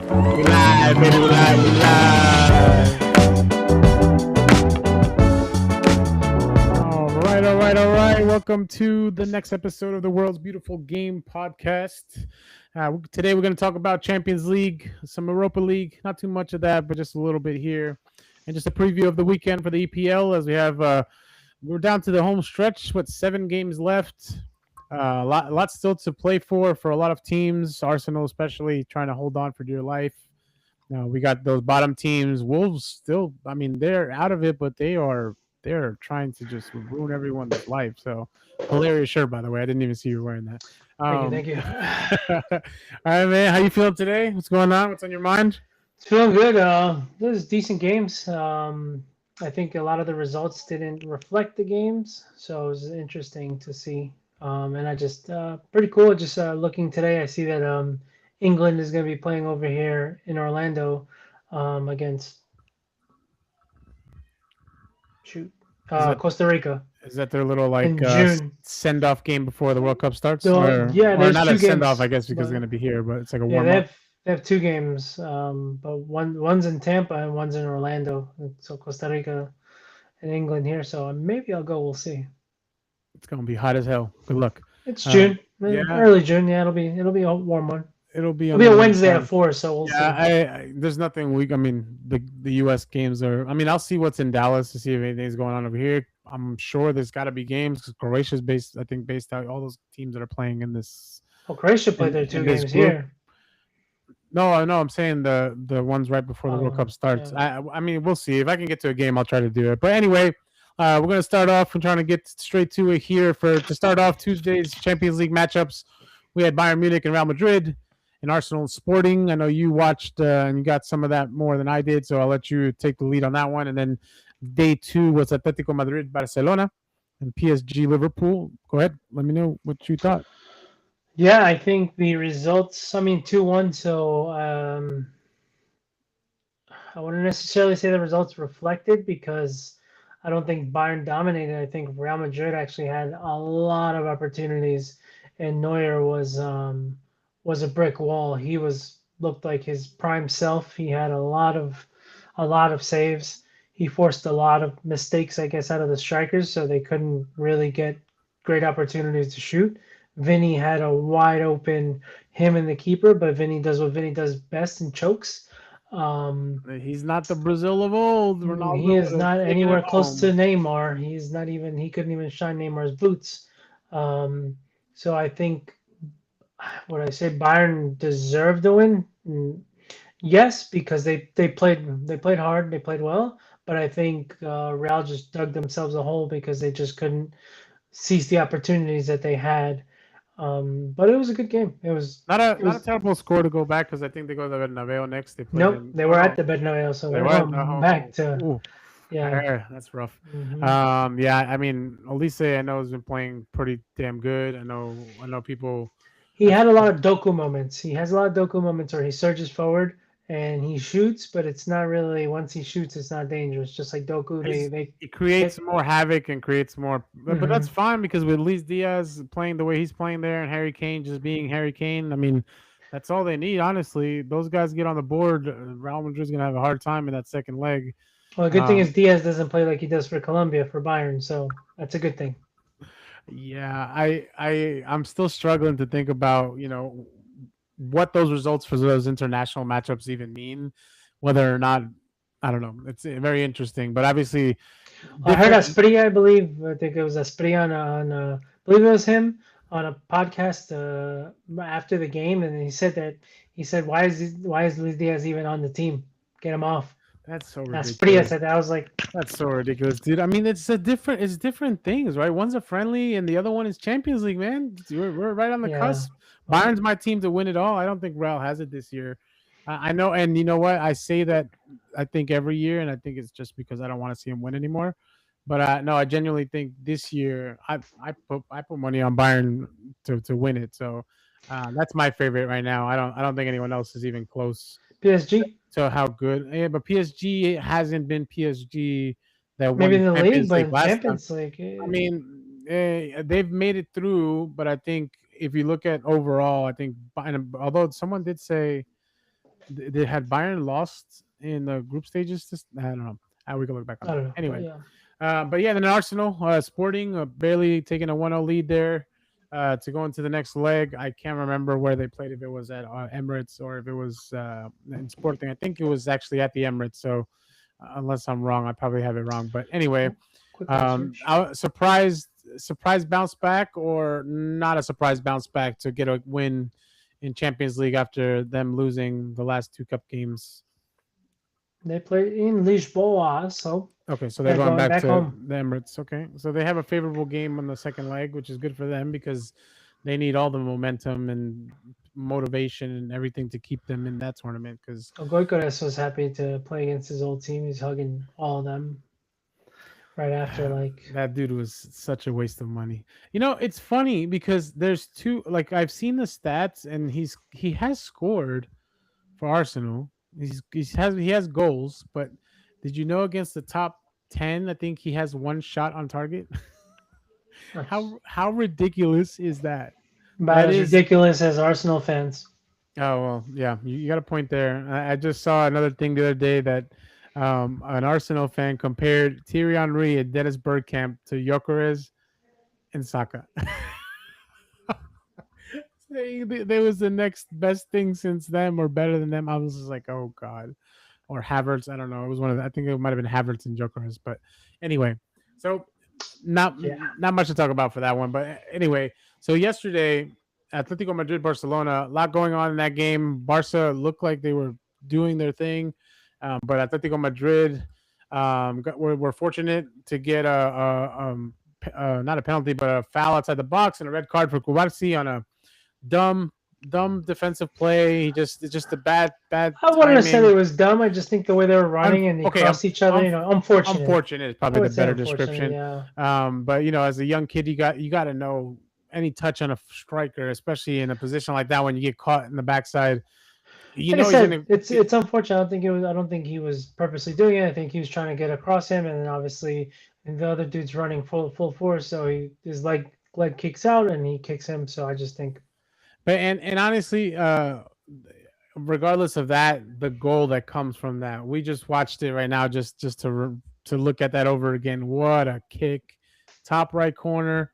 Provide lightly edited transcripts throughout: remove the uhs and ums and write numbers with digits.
We live, baby, we live, we live. All right. Welcome to the next episode of the World's Beautiful Game podcast. Today we're going to talk about Champions League, some Europa League, not too much of that, but just a little bit here, and just a preview of the weekend for the EPL as we have. We're down to the home stretch with 7 games left. A lot still to play for a lot of teams. Arsenal, especially, trying to hold on for dear life. We got those bottom teams. Wolves still, I mean, they're out of it, but they're trying to just ruin everyone's life. So hilarious shirt, by the way. I didn't even see you wearing that. Thank you, thank you. All right, man. How you feeling today? What's going on? What's on your mind? It's feeling good. Those decent games. I think a lot of the results didn't reflect the games, so it was interesting to see. And I just pretty cool. Just looking today, I see that England is going to be playing over here in Orlando against shoot Is that Costa Rica is that their little like in June. send off game before the World Cup starts, So yeah, or there's not two a send off? I games, guess because they're but gonna be here, but it's like a yeah, warm up. they have two games, but one's in Tampa and one's in Orlando. So Costa Rica and England here. So maybe I'll go. We'll see. It's gonna be hot as hell. Good luck. It's Um, June, yeah, early June. Yeah, it'll be a warm one. it'll be It'll on be the a warm Wednesday at side. 4, so we'll Yeah, see. there's nothing weak. I mean, the U.S. games are. I mean, I'll see what's in Dallas to see if anything's going on over here. I'm sure there's got to be games because Croatia's based. I think based out all those teams that are playing in this Well, Croatia played their in two this games group. here. No, I know. I'm saying the ones right before the World Cup starts. Yeah. I mean, we'll see if I can get to a game. I'll try to do it. But anyway, we're gonna start off. We're trying to get straight to it here for to start off Tuesday's Champions League matchups. We had Bayern Munich and Real Madrid, and Arsenal and Sporting. I know you watched and you got some of that more than I did, so I'll let you take the lead on that one. And then day 2 was Atletico Madrid, Barcelona, and PSG Liverpool. Go ahead. Let me know what you thought. Yeah, I think the results. I mean, 2-1. So I wouldn't necessarily say the results reflected because I don't think Bayern dominated. I think Real Madrid actually had a lot of opportunities, and Neuer was a brick wall. He was looked like his prime self. He had a lot of saves. He forced a lot of mistakes, I guess, out of the strikers, so they couldn't really get great opportunities to shoot. Vinny had a wide open him and the keeper, but Vinny does what Vinny does best and chokes. He's not the Brazil of old. He Ronaldo is would have not taken it anywhere close to home. Neymar. He couldn't even shine Neymar's boots. Um, so I think, what I say, Bayern deserved the win. Yes, because they played hard, they played well, but I think Real just dug themselves a hole because they just couldn't seize the opportunities that they had. But it was a good game. It was Not a it not a was terrible score to go back because I think they go to Bernabeu next. They played Nope, in. they Oh were at no, the Bernabeu, so they they're were. going back Oh, to ooh, yeah. that's rough. hmm Yeah, I mean, Elise, I know has been playing pretty damn good. I know people. He I've, had a lot of Doku moments. He has a lot of Doku moments where he surges forward and he shoots, but it's not really once he shoots, it's not dangerous. Just like Doku, they he creates hit. more havoc and creates more, but that's hmm fine because with Luis Diaz playing the way he's playing there and Harry Kane just being Harry Kane, I mean, that's all they need. Honestly, those guys get on the board. Real Madrid's gonna have a hard time in that second leg. Well, the good thing Um, is Diaz doesn't play like he does for Colombia for Bayern, so that's a good thing. Yeah, I'm still struggling to think about, what those results for those international matchups even mean, whether or not I don't know. It's very interesting, but obviously I heard different. Asprilla, I believe. I think it was Asprilla I believe it was him on a podcast after the game, and he said, why is Luis Diaz even on the team? Get him off. That's so Asprilla ridiculous. said that. I was like, That's so ridiculous, dude. I mean, it's different things, right? One's a friendly, and the other one is Champions League, man. We're right on the yeah. cusp. Well, Bayern's my team to win it all. I don't think Real has it this year. I know, and you know what? I say that I think every year, and I think it's just because I don't want to see him win anymore. But no, I genuinely think this year I put money on Bayern to win it. So that's my favorite right now. I don't think anyone else is even close PSG, to how good. Yeah, but PSG hasn't been PSG that maybe won in the the league, Champions but League in last time. Champions League, I mean, they've made it through, but I think if you look at overall, I think although someone did say They had Bayern lost in the group stages. I don't know. We can look back on I that. don't know, but Anyway, yeah. but yeah, then Arsenal, Sporting, barely taking a 1-0 lead there to go into the next leg. I can't remember where they played, if it was at Emirates or if it was in Sporting. I think it was actually at the Emirates. So unless I'm wrong, I probably have it wrong. But anyway, Quick research. surprise bounce back or not a surprise bounce back to get a win in Champions League after them losing the last two cup games. They play in Lisboa, so Okay, so they're they're going going back back to home. the Emirates. Okay, so they have a favorable game on the second leg, which is good for them because they need all the momentum and motivation and everything to keep them in that tournament. Because Goicones was happy to play against his old team. He's hugging all of them right after, like, that dude was such a waste of money. You know, it's funny because there's two. Like I've seen the stats, and he has scored for Arsenal. He has goals, but did you know against the top 10, I think he has one shot on target. nice. How ridiculous is that? About That as is. ridiculous as Arsenal fans. Oh well, yeah, you got a point there. I just saw another thing the other day that an Arsenal fan compared Thierry Henry and Dennis Bergkamp to Gyökeres and Saka. Saying they was the next best thing since them or better than them. I was just like, oh god, or Havertz. I don't know. It was one of I think it might have been Havertz and Gyökeres, but anyway. So not Yeah. not much to talk about for that one. But anyway, so yesterday, Atletico Madrid Barcelona, a lot going on in that game. Barca looked like they were doing their thing, but Atletico Madrid were fortunate to get not a penalty, but a foul outside the box and a red card for Kubarsi on a dumb defensive play. It's just a bad I wouldn't have said timing. it was dumb. I just think the way they were running and they Okay, crossed each other, unfortunate. unfortunate is I probably the would say better unfortunate, description. yeah. But as a young kid, you got to know any touch on a striker, especially in a position like that when you get caught in the backside. You Like I know he's said, gonna. it's unfortunate. I don't think he was purposely doing it. I think he was trying to get across him, and then obviously and the other dude's running full force, so his leg kicks out and he kicks him. So I just think But and honestly, regardless of that, the goal that comes from that, we just watched it right now, just to look at that over again. What a kick! Top right corner.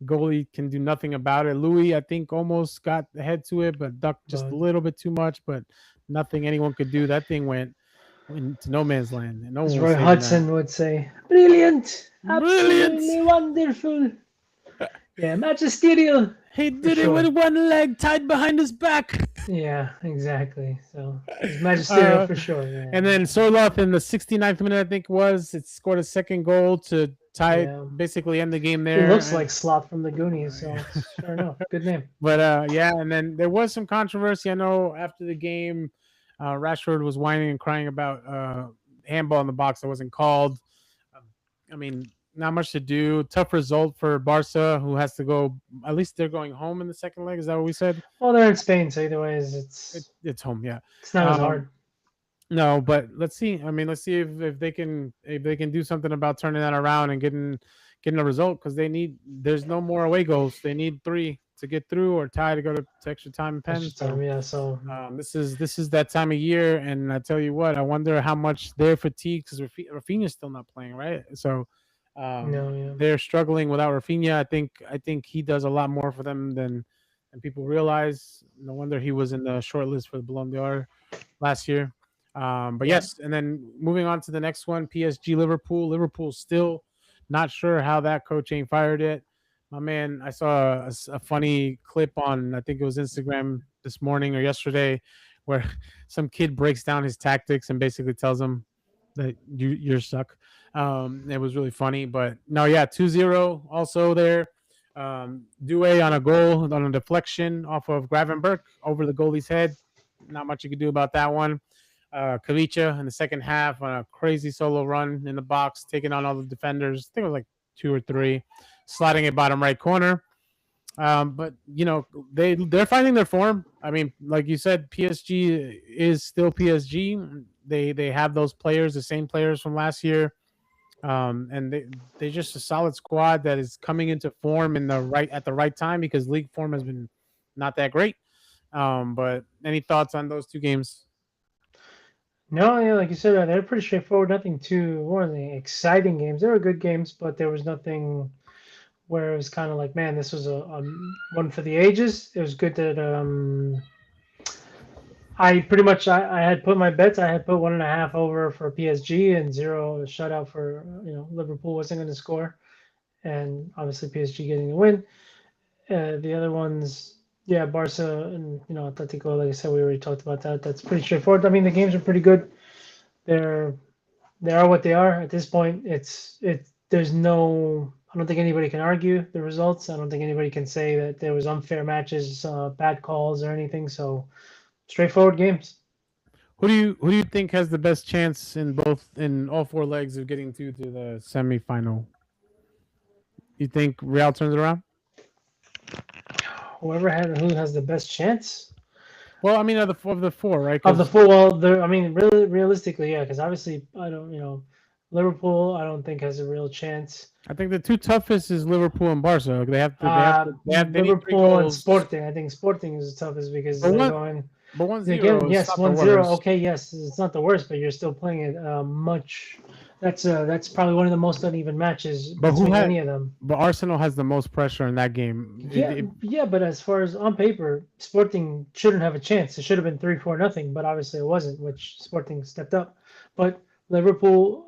Goalie can do nothing about it. Louis, I think, almost got the head to it, but ducked just but a little bit too much. But nothing anyone could do. That thing went into no man's land, and no as one was Roy saving that. Hudson would say, brilliant, Brilliant! absolutely wonderful, yeah, magisterial He for did it with sure. one leg tied behind his back. Yeah, exactly. So it's magisterial Uh, for sure. Yeah, and then Sorloth in the 69th minute, I think it scored a second goal to tie, yeah. basically end the game He there. looks like Sloth from the Goonies, so it's sure enough, good name. But yeah, and then there was some controversy. I know after the game, Rashford was whining and crying about handball in the box that wasn't called. Um, I mean, not much to do. Tough result for Barca, who has to go. At least they're going home in the second leg. Is that what we said? Well, they're in Spain, so either way, It's home, yeah. it's not as Um, hard. no, but let's see. I mean, let's see if they can do something about turning that around and getting a result because they need. There's no more away goals. They need three to get through or tie to go to extra time and pen. Extra time, So yeah. So this is that time of year, and I tell you what, I wonder how much they're fatigued because Rafinha's still not playing, right? So no, yeah. they're struggling without Rafinha. I think he does a lot more for them than people realize. No wonder he was in the short list for the Ballon d'Or last year. But Yeah. yes, and then moving on to the next one, PSG Liverpool. Liverpool still not sure how that coach ain't fired it. My man, I saw a funny clip on I think it was Instagram this morning or yesterday, where some kid breaks down his tactics and basically tells him that you're stuck. It was really funny, but no, yeah, 2-0 also there. Due on a goal on a deflection off of Gravenberg over the goalie's head. Not much you could do about that one. Kavicha in the second half on a crazy solo run in the box, taking on all the defenders. I think it was like two or three, sliding it bottom right corner. But they're finding their form. I mean, like you said, PSG is still PSG. They have those players, the same players from last year. And they're just a solid squad that is coming into form at the right time because league form has been not that great. But any thoughts on those two games? No, yeah, like you said, they're pretty straightforward. Nothing too, weren't they, exciting games. They were good games, but there was nothing where it was kind of like, man, this was a one for the ages. It was good that I pretty much I had put my bets. I had put 1.5 over for PSG and 0 shutout for Liverpool wasn't going to score, and obviously PSG getting the win. The other ones, yeah, Barca and Atletico. Like I said, we already talked about that. That's pretty straightforward. I mean, the games are pretty good. They're they are what they are at this point. There's no. I don't think anybody can argue the results. I don't think anybody can say that there was unfair matches, bad calls, or anything. So straightforward games. Who do you think has the best chance in all four legs of getting to the semifinal? You think Real turns it around? Who has the best chance Well, I mean, of the four, right? of the Because full. Well, I mean, really, realistically, yeah, because obviously, I don't, Liverpool, I don't think has a real chance. I think the two toughest is Liverpool and Barca. They need three Liverpool and goals. Sporting. I think Sporting is the toughest because But they're one, going. but 1-0 Again, is yes, not the 1-0. worst. Okay, yes, it's not the worst, but you're still playing it much. That's probably one of the most uneven matches But who between had? any of them. But Arsenal has the most pressure in that game. Yeah, but as far as on paper, Sporting shouldn't have a chance. It should have been 3-4-0, but obviously it wasn't, which Sporting stepped up. But Liverpool,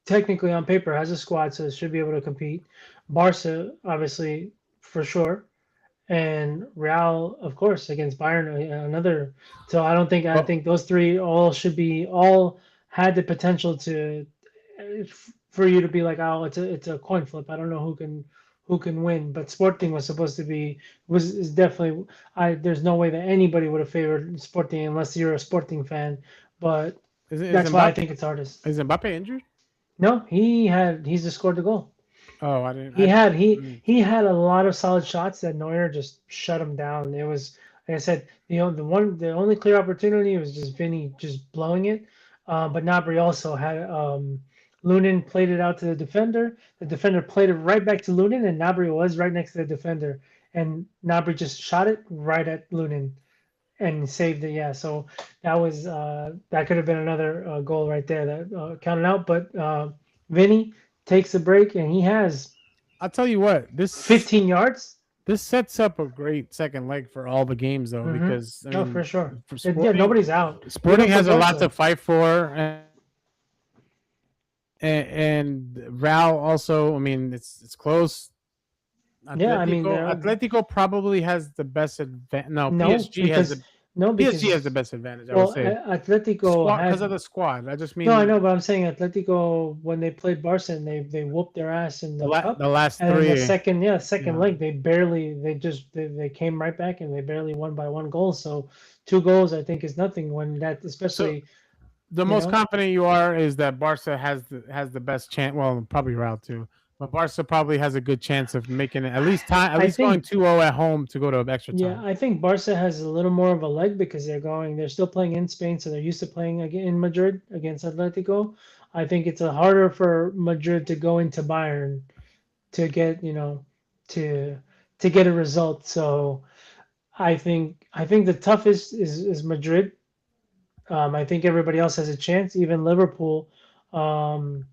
technically on paper, has a squad, so should be able to compete. Barca, obviously, for sure, and Real, of course, against Bayern, another. So I Well, think those three all had the potential to for you to be like, oh, it's a coin flip. I don't know who can win, but Sporting was supposed to be was is definitely. There's no way that anybody would have favored Sporting unless you're a Sporting fan, but is that's why I Mbappe think it's hardest. is Mbappe injured? No, he's just scored the goal. Oh, I didn't. He had he had a lot of solid shots that Neuer just shut him down. It was like I said, the only clear opportunity was just Vinny just blowing it. But Nabry also had Lunin played it out to the defender. The defender played it right back to Lunin, and Nabry was right next to the defender, and Nabry just shot it right at Lunin and saved it. Yeah, so that could have been another goal right there that counted out. But Vinny takes a break, and he has I'll tell you what. This 15 yards. this sets up a great second leg for all the games, though, Mm-hmm. because I No, for mean, sure. for Yeah, Sporting, nobody's out. Sporting Even for has a lot to Barca. fight for, and Real also. I mean, it's close. Yeah, I mean, Atletico probably has the best advantage. No, no, PSG has because the no, PSG has the because best advantage. I would well, say Atletico squad because of had the squad. I just no, I mean know, but I'm saying Atletico when they played Barca and they whooped their ass in the cup, the last and then the three. second Yeah. leg they came right back and they barely won by 1 goal. So 2 goals I think is nothing when that So especially the you most know confident you are is that Barca has the best chance. Well, probably Real too, but Barca probably has a good chance of making it at I least going think 2-0 at home to go to extra Yeah, time. I think Barca has a little more of a leg because they're still playing in Spain, so they're used to playing again in Madrid against Atletico. I think it's harder for Madrid to go into Bayern to get, to to get a result. So I think the toughest is Madrid. I think everybody else has a chance, even Liverpool. Um,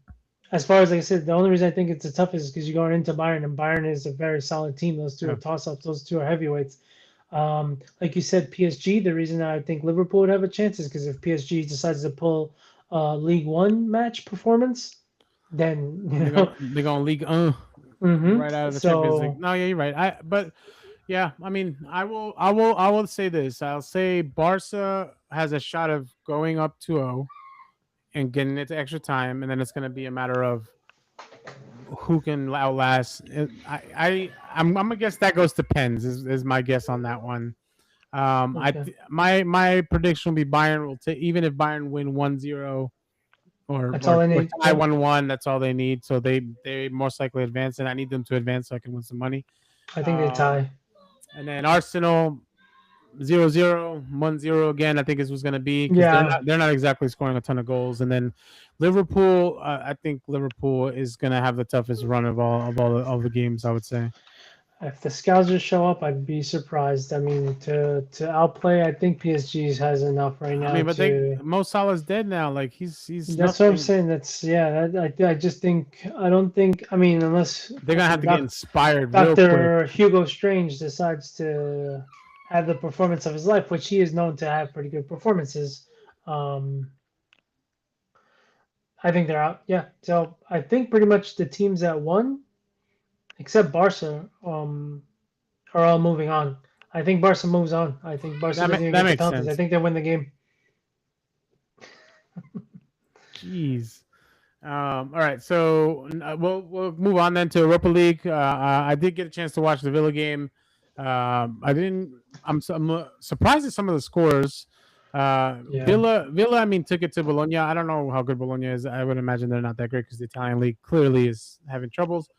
as far as like I said, the only reason I think it's the toughest is because you're going into Bayern, and Bayern is a very solid team. Those two Yeah. are toss-ups. Those two are heavyweights. Like you said, PSG. The reason I think Liverpool would have a chance is because if PSG decides to pull League One match performance, then They're gonna league hmm right out of the Champions League. So No, yeah, you're right. Yeah, I mean, I will say this. I'll say Barca has a shot of going up 2-0 and getting it to extra time, and then it's going to be a matter of who can outlast. I'm gonna guess that goes to pens. Is my guess on that one. okay, My prediction will be Bayern will take even if Bayern win 1-0 or that's all or, I or need. tie Yep. 1-1. That's all they need. So they most likely advance, and I need them to advance so I can win some money. I think they Um, tie. and then Arsenal 0-0, 1-0 again. I think is what's going to be because Yeah, they're not exactly scoring a ton of goals. And then Liverpool, I think Liverpool is going to have the toughest run of all the games. I would say. if the Scousers show up, I'd be surprised. I mean, to outplay, I think PSG has enough right I now mean, but to. Mo Salah's dead now. Like he's That's what I'm nothing. saying. That's yeah. I just think I don't think. I mean, unless They're gonna have fucking to get Doc, inspired real quick. Dr. Hugo Strange decides to have the performance of his life, which he is known to have pretty good performances. Um, I think they're out. Yeah. So I think pretty much the teams that won, except Barca, are all moving on. I think Barca moves on. I think Barca doesn't even That get the makes penalties. I sense. think they win the game. Jeez. All right, so we'll move on then to Europa League. I did get a chance to watch the Villa game. I didn't. I'm surprised at some of the scores. Yeah. Villa. I mean, took it to Bologna. I don't know how good Bologna is. I would imagine they're not that great because the Italian league clearly is having troubles.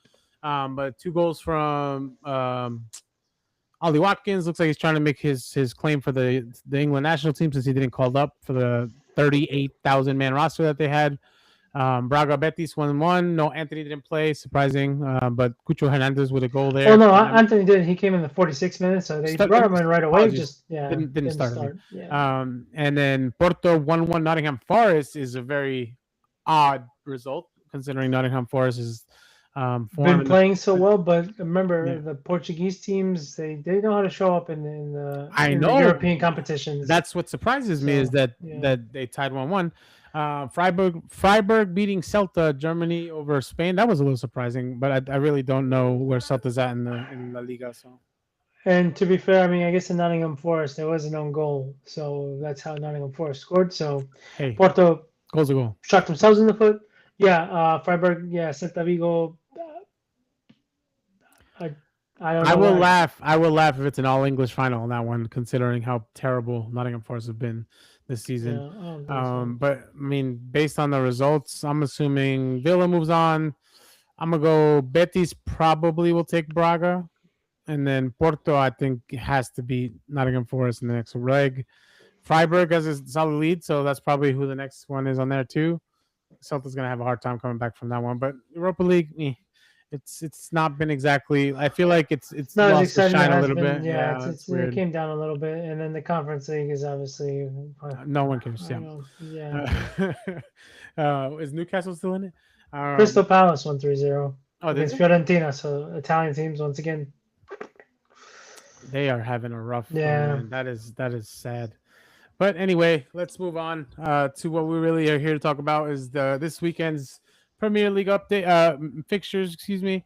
But 2 goals from Ollie Watkins. Looks like he's trying to make his claim for the England national team since he didn't called up for the 38,000 man roster that they had. Braga Betis 1-1. No, Anthony didn't play. Surprising. But Cucho Hernandez with a goal there. Oh no, Anthony did. He came in the 46 minutes, so they brought him in right away. Apologies. Just yeah, Didn't start. Yeah. And then Porto 1-1. Nottingham Forest is a very odd result considering Nottingham Forest is been playing so well, but remember Yeah. the Portuguese teams they know how to show up in the know. European competitions. That's what surprises me is that they tied 1-1. Freiburg beating Celta, Germany over Spain. That was a little surprising, but I really don't know where Celta's at in La Liga. So, and to be fair, I mean, I guess in Nottingham Forest there was an own goal, so that's how Nottingham Forest scored. So hey, Porto goal's a goal. shot themselves in the foot. Yeah, Freiburg. Yeah, Celta Vigo. I don't know. I will laugh. I will laugh if it's an all English final on that one, considering how terrible Nottingham Forest have been this season. Yeah, but I mean, based on the results, I'm assuming Villa moves on. I'm gonna go Betis probably will take Braga, and then Porto I think has to beat Nottingham Forest in the next leg. Freiburg has a solid lead, so that's probably who the next one is on there too. Celta's gonna have a hard time coming back from that one, but Europa League, it's not been exactly. I feel like it's not lost its shine a little been, bit. Yeah, it's weird. It came down a little bit, and then the Conference League is obviously no one cares. Is Newcastle still in it? Crystal Palace 1-3-0 against it? Fiorentina. So Italian teams once again. They are having a rough. Yeah, that is sad. But anyway, let's move on to what we really are here to talk about is this weekend's Premier League update fixtures. Excuse me.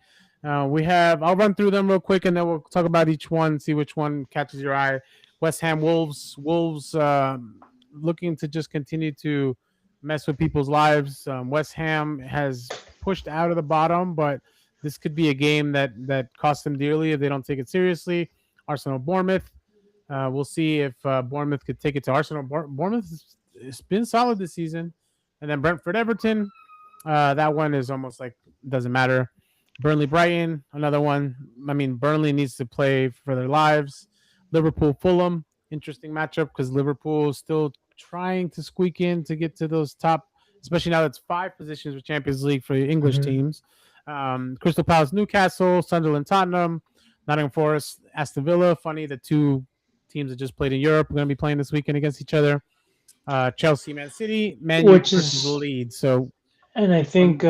We have. I'll run through them real quick, and then we'll talk about each one. See which one catches your eye. West Ham Wolves. Wolves looking to just continue to mess with people's lives. West Ham has pushed out of the bottom, but this could be a game that costs them dearly if they don't take it seriously. Arsenal Bournemouth. We'll see if Bournemouth could take it to Arsenal. Bournemouth has been solid this season. And then Brentford Everton. That one is almost like doesn't matter. Burnley Brighton, another one. I mean, Burnley needs to play for their lives. Liverpool Fulham, interesting matchup because Liverpool is still trying to squeak in to get to those top, especially now that's 5 positions with Champions League for English teams. Crystal Palace Newcastle, Sunderland Tottenham, Nottingham Forest Aston Villa. Funny, the 2 teams that just played in Europe are going to be playing this weekend against each other. Chelsea Man City, Man U versus Leeds. So, and I think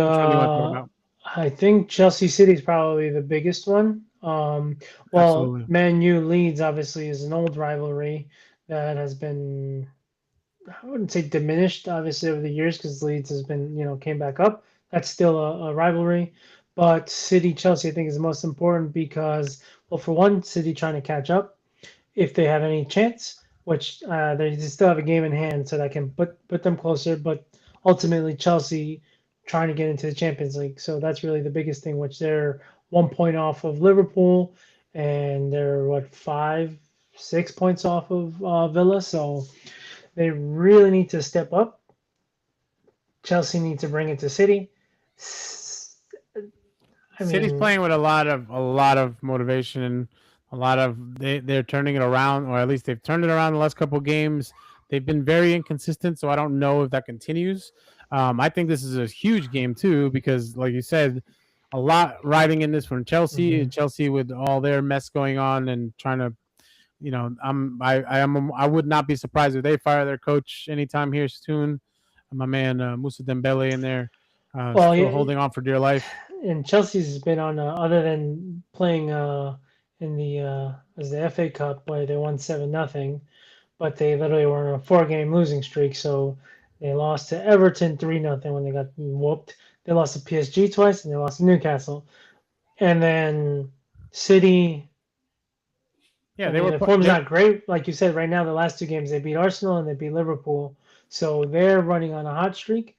Chelsea City is probably the biggest one. Absolutely. Man U Leeds obviously is an old rivalry that has been, I wouldn't say diminished obviously over the years because Leeds has been came back up. That's still a rivalry, but City Chelsea I think is the most important because, well, for one, City trying to catch up if they have any chance, which they still have a game in hand, so that can put them closer. But ultimately, Chelsea trying to get into the Champions League, so that's really the biggest thing. Which they're 1 point off of Liverpool, and they're 5-6 points off of Villa. So they really need to step up. Chelsea needs to bring it to City. City's playing with a lot of motivation and a lot of they're turning it around, or at least they've turned it around the last couple of games. They've been very inconsistent, so I don't know if that continues. I think this is a huge game too because, like you said, a lot riding in this from Chelsea. Chelsea with all their mess going on and trying to, I would not be surprised if they fire their coach anytime here soon. My man Musa Dembele in there, Well, still yeah, holding on for dear life. and Chelsea's been on other than playing in the as the FA Cup where they won 7-0, but they literally were on a 4-game losing streak. So they lost to Everton 3-0 when they got whooped. They lost to PSG twice and they lost to Newcastle, and then City. Yeah, I they mean, were. the form's not great, like you said. Right now, the last 2 games they beat Arsenal and they beat Liverpool, so they're running on a hot streak.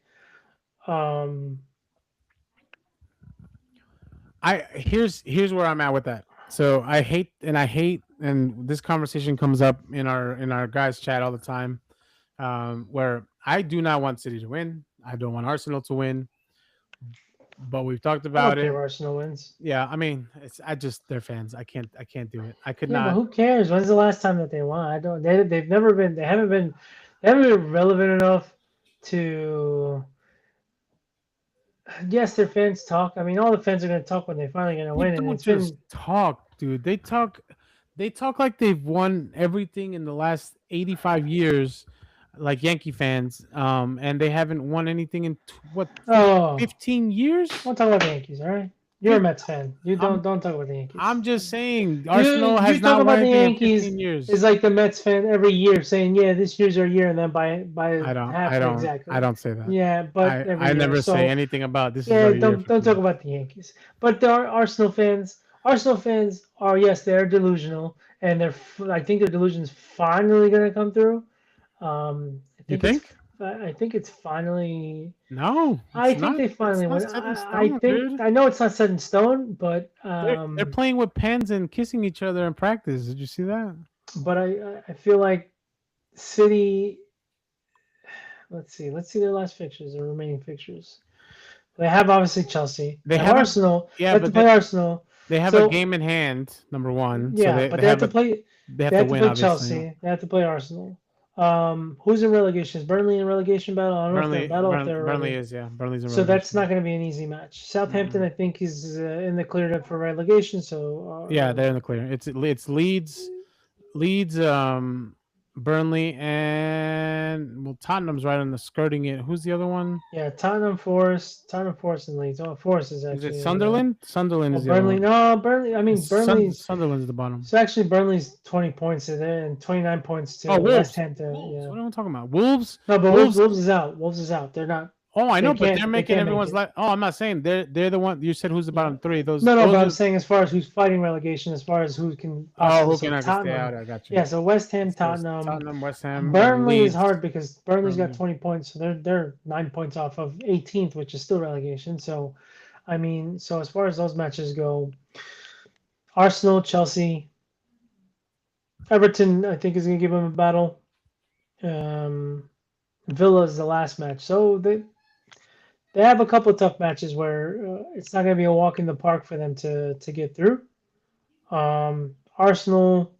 Um, Here's where I'm at with that. So I hate, and this conversation comes up in our guys chat all the time, where I do not want City to win. I don't want Arsenal to win, but we've talked I about don't care it. if Arsenal wins. Yeah, I mean, they're fans. I can't do it. I could Yeah, but not. who cares? When's the last time that they won? I don't. They've never been. They haven't been relevant enough to. Yes, their fans talk. I mean, all the fans are going to talk when they're finally going to They win, and don't it's just been. talk, dude. They talk like they've won everything in the last 85 years, like Yankee fans. And they haven't won anything in what Oh, 15 years. don't talk about the Yankees, all right? You're a Mets fan. You I'm don't talk about the Yankees. I'm just saying Arsenal You has talk not won about the anything in Yankees 15 years. is like the Mets fan every year saying, "Yeah, this year's our year," and then by half exactly. I don't say that. Yeah, but every I year. never So say anything about this is yeah, our year. don't talk about the Yankees. But there are Arsenal fans. Arsenal fans are, yes, they're delusional, and I think their delusion's finally gonna come through. You think? I think it's finally. No, I it's think not. they It's finally not went. set in I stone, think dude. I know it's not set in stone, but They're playing with pens and kissing each other in practice. Did you see that? I feel like City. Let's see their last fixtures, their remaining fixtures. They have obviously Chelsea. They They have have a Arsenal. yeah, They have to but play Arsenal. they have a So game in hand, number one. So yeah, but they have to play. they have They to have to win, play obviously. Chelsea. They have to play Arsenal. Who's in relegation? Is Burnley in relegation battle? I don't know if they're in battle if they're Burnley already. is, yeah. Burnley's in So that's relegation. not going to be an easy match. Southampton, Mm-mm. I think, is in the clear for relegation. So Yeah, they're in the clear. It's Leeds, Burnley, and well, Tottenham's right on the skirting it. Who's the other one? yeah, Tottenham Forest, and Leeds. Oh, Forest is Is it actually. Sunderland? Sunderland Oh, is the other Burnley. one. No, Burnley. I mean, Burnley's. Sunderland's the bottom. So actually, Burnley's 20 points in there and 29 points to Oh, West Wolves. Ham. Wolves. Yeah. What am I talking about? Wolves. No, but Wolves. Wolves is out. Wolves is out. They're not. Oh, I know, but they're They making can't make everyone's it. life. Oh, I'm not saying they're the one. You said who's the bottom three? Those. No, those but are, I'm saying as far as who's fighting relegation, as far as who can oh, possibly. who So can I stay Tottenham. out? I got you. Yeah, so West Ham, So it's Tottenham. West Ham, Burnley is Leeds. hard because Burnley's got Burnley. 20 points, so they're 9 points off of 18th, which is still relegation. So, I mean, so as far as those matches go, Arsenal, Chelsea, Everton, I think is going to give them a battle. Villa is the last match, so they have a couple of tough matches where it's not going to be a walk in the park for them to get through. Arsenal.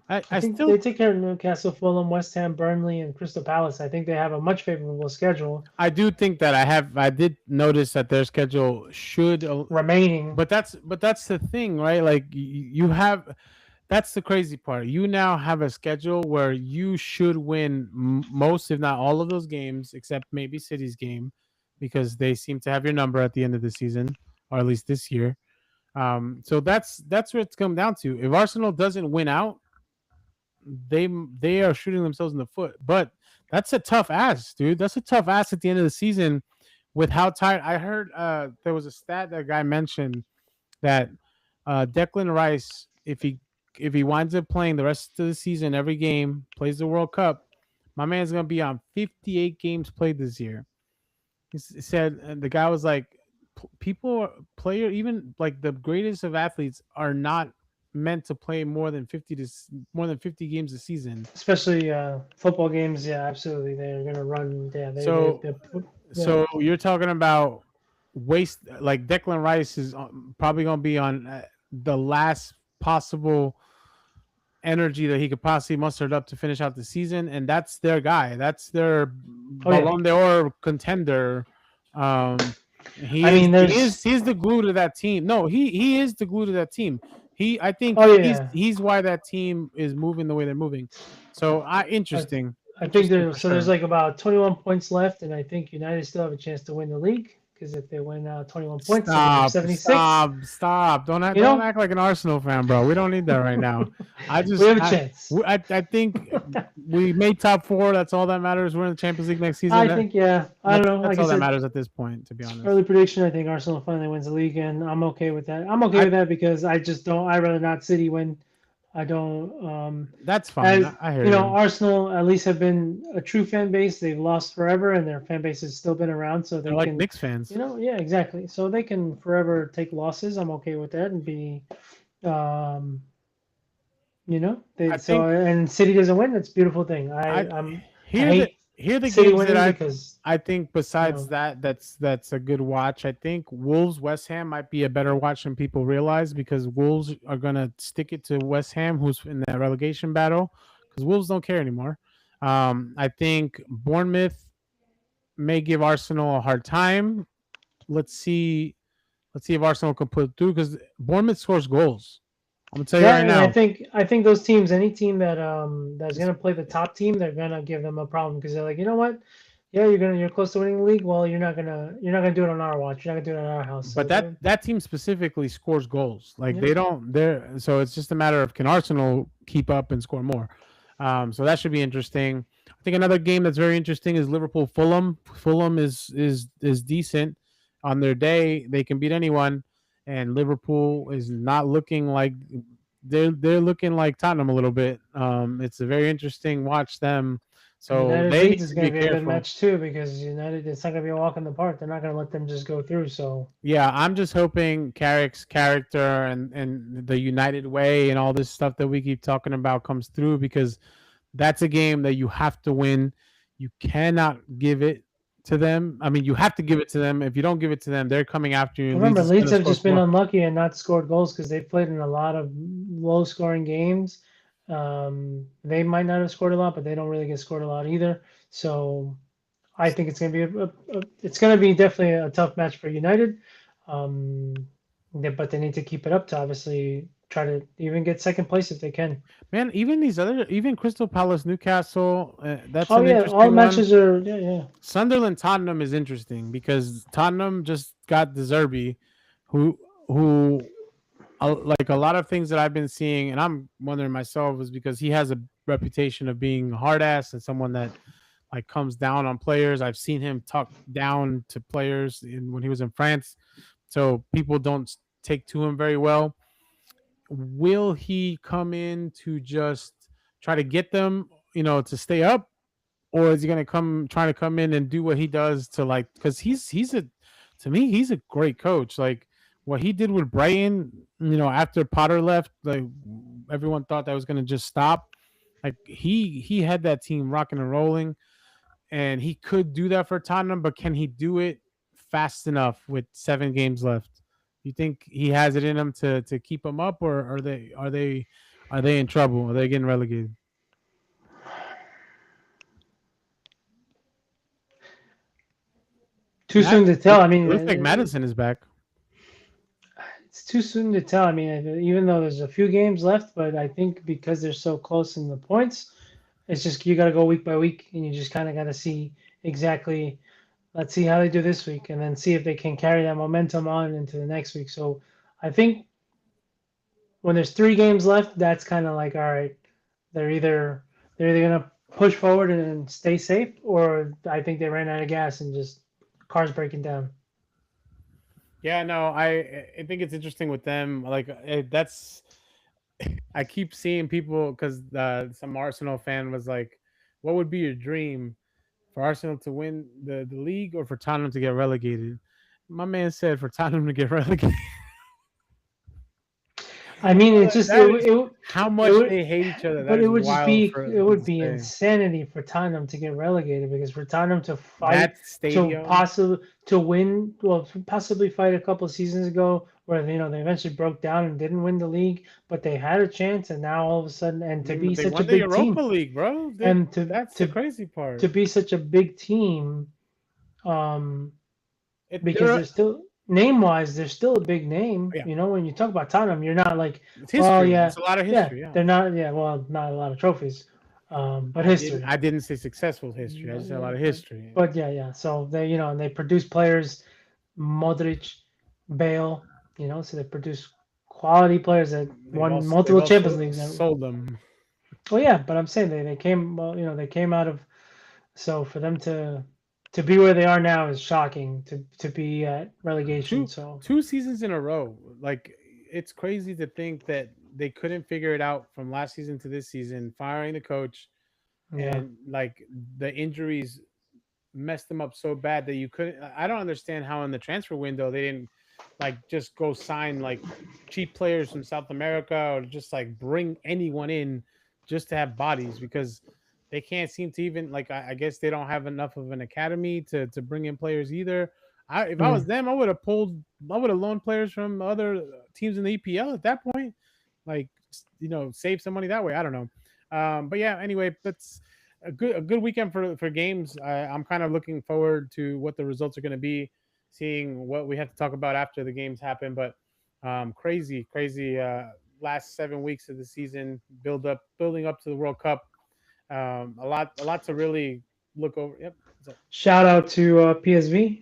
I think still they take care of Newcastle, Fulham, West Ham, Burnley, and Crystal Palace. I think they have a much favorable schedule I do think that I did notice that their schedule should remaining. but that's the thing, right? Like you have that's the crazy part. You now have a schedule where you should win most, if not all, of those games, except maybe City's game, because they seem to have your number at the end of the season, or at least this year. So that's where it's come down to. If Arsenal doesn't win out, they are shooting themselves in the foot. But that's a tough ass, dude. That's a tough ass at the end of the season with how tired. I heard there was a stat that a guy mentioned that Declan Rice, if he winds up playing the rest of the season, every game, plays the World Cup, my man's gonna be on 58 games played this year. He said, and the guy was like, player, even like the greatest of athletes, are not meant to play more than 50 games a season. Especially football games, yeah, absolutely. They're going to run. Yeah, So you're talking about waste. Like Declan Rice is probably going to be on the last possible energy that he could possibly muster up to finish out the season, and that's their guy. That's their Ballon d'Or contender. He I is mean, he's the glue to that team. No, he is the glue to that team. I think oh yeah, he's why that team is moving the way they're moving. So I, interesting. I think Interesting for there's sure. like about 21 points left, and I think United still have a chance to win the league because if they win 21 points, they'll be Stop, 76. stop, stop. You Don't know, act like an Arsenal fan, bro. We don't need that right now. we have a chance. I think we made top four. That's all that matters. We're in the Champions League next season. I think, yeah, I don't know. That's Like I all that said, matters at this point, to be honest. early prediction. I think Arsenal finally wins the league, and I'm okay with that. I'm okay I with that because I just don't. I'd rather not City win. I don't. That's fine. As I hear you know, you. Arsenal at least have been a true fan base. They've lost forever, and their fan base has still been around, so They're they like can, Knicks fans. yeah, exactly. So they can forever take losses. I'm okay with that and be, um, I they so think and City doesn't win. That's a beautiful thing. I I here hate the City games that winning because I think you besides know that's a good watch. I think Wolves West Ham might be a better watch than people realize because Wolves are gonna stick it to West Ham, who's in that relegation battle, because Wolves don't care anymore. I think Bournemouth may give Arsenal a hard time. Let's see. Let's see if Arsenal can put it through because Bournemouth scores goals. I'm gonna tell you yeah, right and now. I think those teams, any team that's gonna play the top team, they're gonna give them a problem because they're like, you know what? Yeah, you're close to winning the league. Well, you're not gonna do it on our watch. You're not gonna do it on our house. So But that team specifically scores goals. Like yeah. they don't. They're so it's just a matter of can Arsenal keep up and score more. So that should be interesting. I think another game that's very interesting is Liverpool Fulham. Fulham is decent on their day. They can beat anyone, and Liverpool is not looking like they're looking like Tottenham a little bit. It's a very interesting watch them. So United they need Leeds is to going be to be a good careful. match too because United it's not going to be a walk in the park. They're not going to let them just go through. So Yeah, I'm just hoping Carrick's character and the United way and all this stuff that we keep talking about comes through because that's a game that you have to win. You cannot give it to them. I mean, you have to give it to them. If you don't give it to them, they're coming after you. And Leeds remember, is going Leeds to have score just been more. unlucky and not scored goals because they've played in a lot of low scoring games. They might not have scored a lot, but they don't really get scored a lot either. So I think it's going to be it's going to be definitely a tough match for United. But they need to keep it up to obviously try to even get second place if they can. Man, even Crystal Palace, Newcastle, that's Oh an yeah, all interesting one. matches are yeah. Sunderland Tottenham is interesting because Tottenham just got the Zerbi, who like a lot of things that I've been seeing, and I'm wondering myself is because he has a reputation of being hard ass and someone that like comes down on players. I've seen him talk down to players when he was in France, so people don't take to him very well. Will he come in to just try to get them, to stay up, or is he going to trying to come in and do what he does to like? Because he's a to me he's a great coach. Like what he did with Brighton, after Potter left, like everyone thought that was going to just stop. Like he had that team rocking and rolling, and he could do that for Tottenham, but can he do it fast enough with 7 games left? You think he has it in him to keep them up, or are they in trouble? Are they getting relegated? Too soon to tell. I It mean, looks like Madison is back. it's too soon to tell. I mean, even though there's a few games left, but I think because they're so close in the points, it's just you got to go week by week, and you just kind of got to see exactly. Let's see how they do this week, and then see if they can carry that momentum on into the next week. So, I think when there's 3 games left, that's kind of like all right. They're either gonna push forward and stay safe, or I think they ran out of gas and just cars breaking down. Yeah, no, I think it's interesting with them. Like that's I keep seeing people because some Arsenal fan was like, "What would be your dream for Arsenal to win the league or for Tottenham to get relegated?" My man said for Tottenham to get relegated. I mean, it's just That is how it much would, they hate each other. but That it is would just wild be for it would to be say. insanity for Tottenham to get relegated because for Tottenham to fight That stadium. to win, well, possibly fight a couple of seasons ago where they eventually broke down and didn't win the league, but they had a chance, and now all of a sudden, and to be But they such a won the big Europa team, League, bro. and That's the to crazy to part. be such a big team, um, because they're still name-wise, they're still a big name. Yeah, You know, when you talk about Tottenham, you're not like, it's well, history. yeah, It's a lot of yeah, history. Yeah, they're not, yeah, well, not a lot of trophies, but history. I didn't say successful history. I just said a Yeah, lot of history. but yeah, yeah. So they, you know, and they produce players, Modric, Bale, you know, so they produce quality players that won They've multiple Champions also Leagues. sold them. Well, yeah, but I'm saying they came, well, you know, they came out of, so for them to be where they are now is shocking to be at relegation. two So two seasons in a row. Like it's crazy to think that they couldn't figure it out from last season to this season, firing the coach yeah, and like the injuries messed them up so bad that you couldn't. I don't understand how in the transfer window they didn't like just go sign like cheap players from South America or just like bring anyone in just to have bodies because they can't seem to even like I guess they don't have enough of an academy to bring in players either. If I was mm, them, I would have loaned players from other teams in the EPL at that point, like save some money that way. I don't know, but yeah. Anyway, that's a good weekend for games. I'm kind of looking forward to what the results are going to be, seeing what we have to talk about after the games happen. But crazy last 7 weeks of the season, building up to the World Cup. A lot to really look over. Yep. shout out to PSV.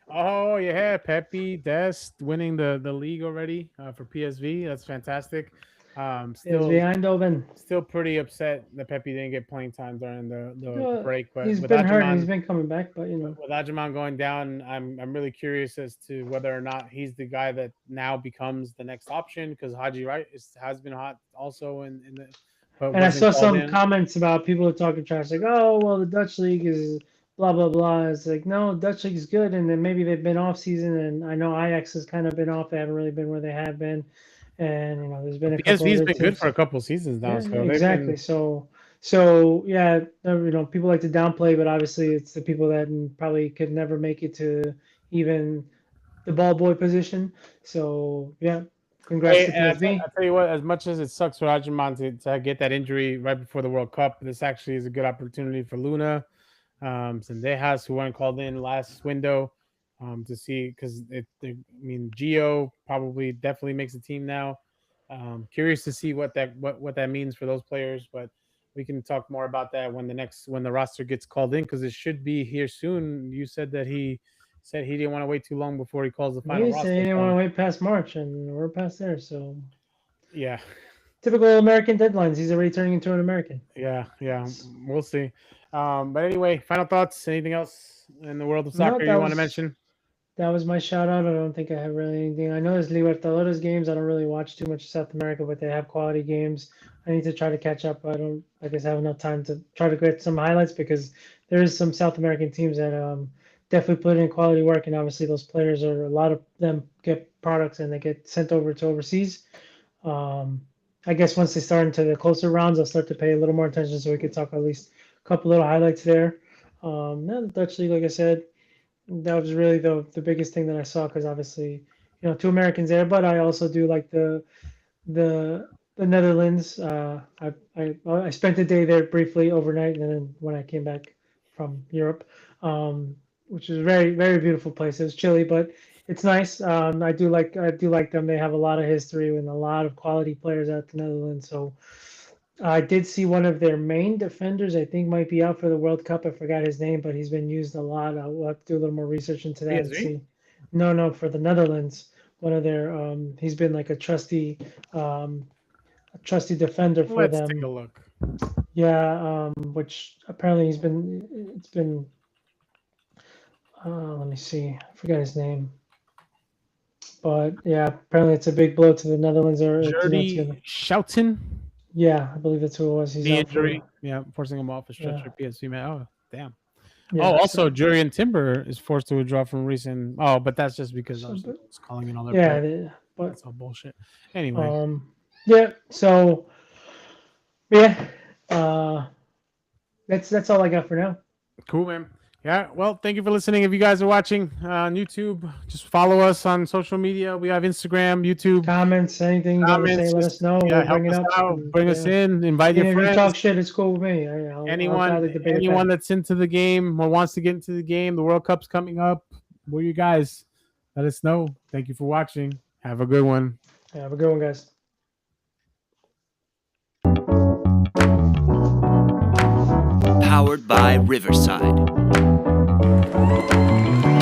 Oh yeah, Pepe Dest winning the league already for PSV. That's fantastic. PSV Eindhoven. Still pretty upset that Pepe didn't get playing time during the break, but He's been hurt and he's been coming back, but you know. with Ajaman going down, I'm really curious as to whether or not he's the guy that now becomes the next option because Haji Wright has been hot also in the but And I wasn't saw called some in. comments about people talking trash, like, "Oh, well, the Dutch league is blah blah blah." It's like, no, Dutch league is good, and then maybe they've been off season, and I know Ajax has kind of been off; they haven't really been where they have been, and you know, there's been a couple PSV's other been good for teams. a couple seasons now, Yeah, so they've exactly. been So yeah, you know, people like to downplay, but obviously it's the people that probably could never make it to even the ball boy position. So yeah, congrats Hey, to and PSV. I tell you what, as much as it sucks for Ajaman to get that injury right before the World Cup, this actually is a good opportunity for Luna, Sendejas, who weren't called in last window, to see because I mean, Gio probably definitely makes the team now. Curious to see what that means for those players, but we can talk more about that when the roster gets called in because it should be here soon. You said that he said he didn't want to wait too long before he calls the final He said he roster. didn't want So to wait past March, and we're past there. So yeah, typical American deadlines. He's already turning into an American. yeah, we'll see. But anyway, final thoughts. Anything else in the world of No, soccer you want to mention? that was my shout out. I don't think I have really anything. I know there's Libertadores games. I don't really watch too much South America, but they have quality games. I need to try to catch up. I guess I have enough time to try to get some highlights because there is some South American teams that definitely put in quality work, and obviously those players are a lot of them get products and they get sent over to overseas. Um, I guess once they start into the closer rounds, I'll start to pay a little more attention so we could talk at least a couple little highlights there. Now the Dutch league, like I said, that was really the biggest thing that I saw because obviously, you know, two Americans there, but I also do like the Netherlands. I spent a day there briefly overnight, and then when I came back from Europe, which is a very very beautiful place. It was chilly, but it's nice. I do like them. They have a lot of history and a lot of quality players out the Netherlands. So I did see one of their main defenders. I think might be out for the World Cup. I forgot his name, but he's been used a lot. I'll have to do a little more research into that and PSV. see. No, no, for the Netherlands, one of their he's been like a trusty defender for Let's take a them. look. Yeah, which apparently it's been let me see, I forgot his name, but yeah, apparently it's a big blow to the Netherlands or you know to Jordy Schouten, yeah, I believe that's who it was. He's knee out injury. for Yeah, forcing him off a yeah stretcher. PSV man. Oh, damn. Oh, yeah also so. Jurian Timber is forced to withdraw from recent. Oh, but that's just because So, Arsenal but is calling in all their yeah, players. but That's all bullshit. Anyway, yeah. So yeah, uh, that's all I got for now. cool, man. Yeah, well, thank you for listening. If you guys are watching on YouTube, just follow us on social media. We have Instagram, YouTube. Comments, anything you got to say, Comments, let just us know. yeah, We'll help bring it us up. out, And, bring us yeah, in, invite your even if you friends. talk shit, it's cool with me. I'll Anyone gladly debate it anyone back. that's into the game or wants to get into the game, the World Cup's coming up. What are you guys? Let us know. Thank you for watching. Have a good one. Yeah, have a good one, guys. Powered by Riverside.